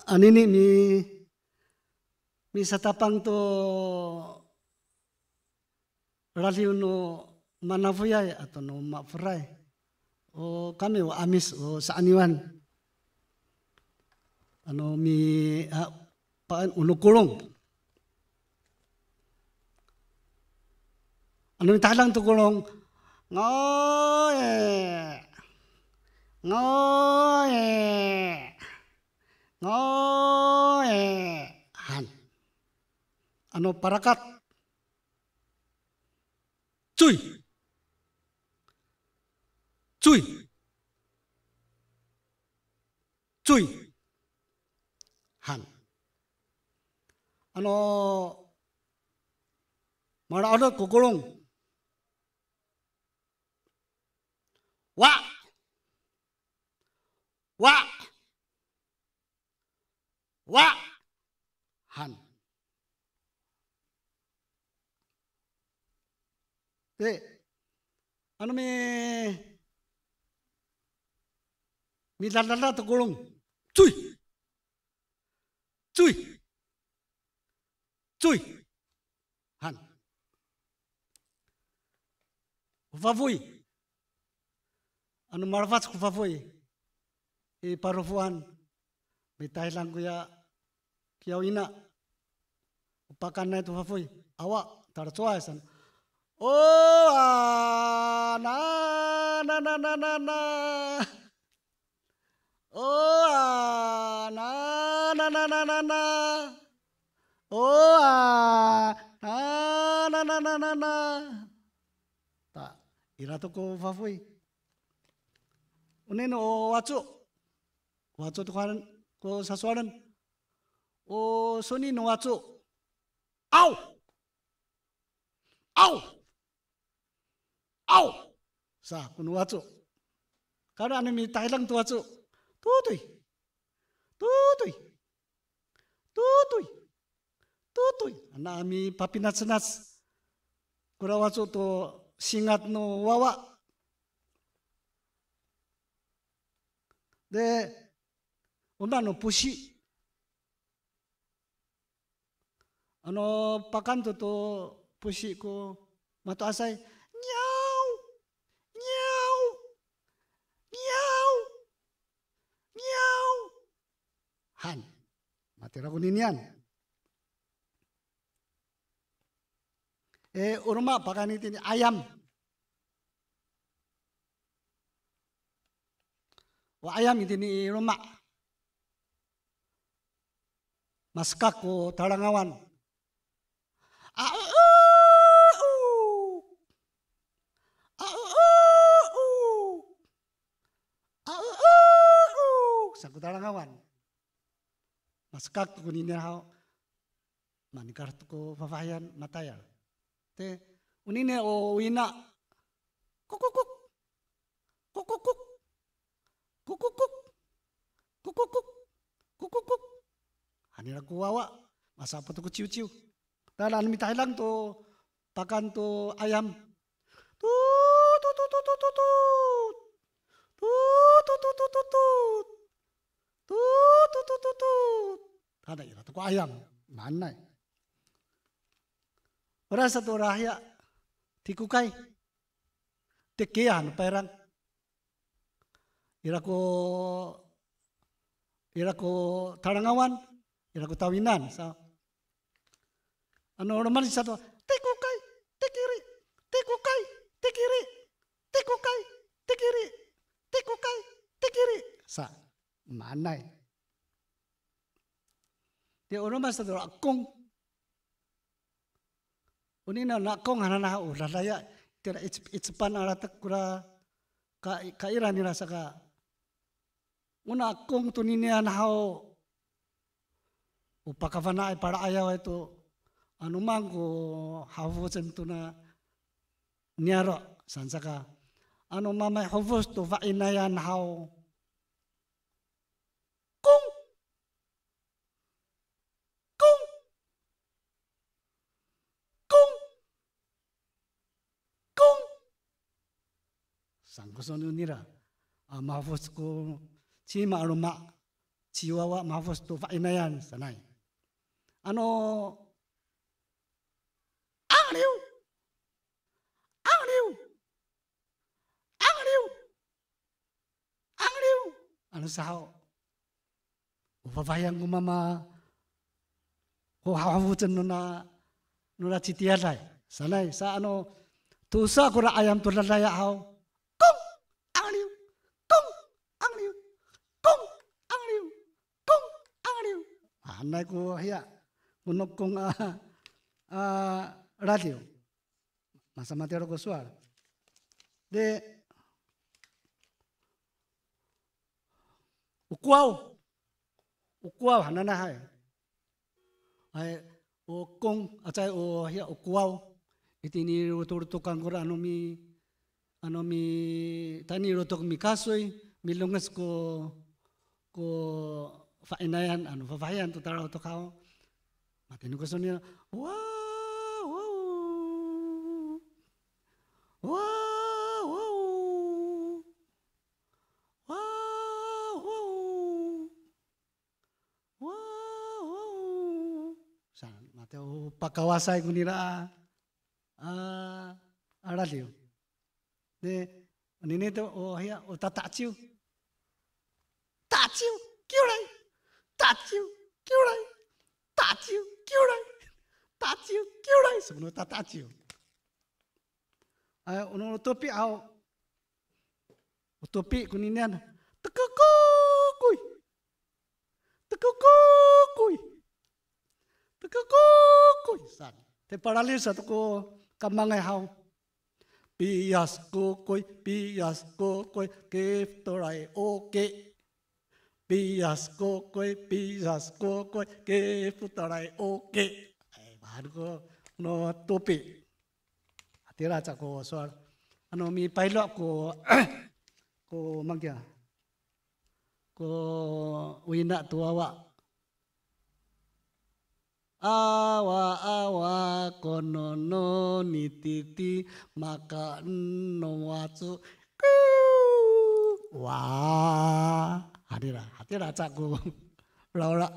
Anini mi satapang to raliu no manavuyay atau no mafray o kami o amis o sa aniwan mi paan unukulong mi talang to kulong ngoye ngoye ngoye han parakat cuy cuy cuy han mara kukulong wa han mi lalala to kulong cuy cuy cuy han ufavui marvat kufavui parufuan mi Thailand kuya kiau ina upakan na itu fafui awa tarcoasan na ta irato ko fafui uneno wacu tukaran ko sasuaran soni no wacu au sa kuno wacu kada mi Thailand tu wacu tutui mi papinats kura wacu to singat no wawa de no pusi pakan to pusi ko mato asay nyau han matira kuninian urma pakan itu ayam ayam itu ni rumah maskak ko tarangawan saku tarangawan maskak ko kuninian hao manikar ko fafayan matayal te unine wina kukukuk hanira ko wawa masapa to ko ciu-ciu talan mi Thailand to pakan to ayam ada ira to ko ayam manai ora satu rahya tikukai tekean perang ira ko tarangawan ira ko tawinan sa normal satu tekukai tekiri tekukai tekiri tekukai tekiri tekukai tekiri sa manai dia orang masa tu akong unina nakong hanana ulalaya tira itspan aratak kura ka irani rasa ka una akong tuninian hao upakavana para ayaw itu mangko havu centuna niaro sansaka mamay hovos to va inayan hao sangkoson nira mahfuz ko cima aroma jiwa mahfuz tu fainayan sanai. Ano angliu angliu angliu angliu ano sao upabayang gumama ko hawavutan nuna citiadai sanai sa ano tusa kura ayam tulalaya hau kong angliu kong angliu kong angliu kong angliu anai ko hiya unok kong radio masa matero ko suara de ukuau hanana hai ai o kong acai o hiya ukuau itini roto kangkura anomi tani roto mi kasoi milungas ko fainayan anu fafayan tu tara to kau matinu ko sonia wow wow wow wow san mateo pakawasai kunira araliu de nini to o hiya o tataciu kiurai taciu kiurai taciu kiurai sebelum tataciu uno topi au topi kuninian tekukui san te parali satu ko kamangai hau pias kokoi keftorai oke pias kokoi keftorai oke baru ko no topi atira cako soal ano mi pailok ko magya ko wina tuawa awa konono nititi maka no watsu wah hadira cako laura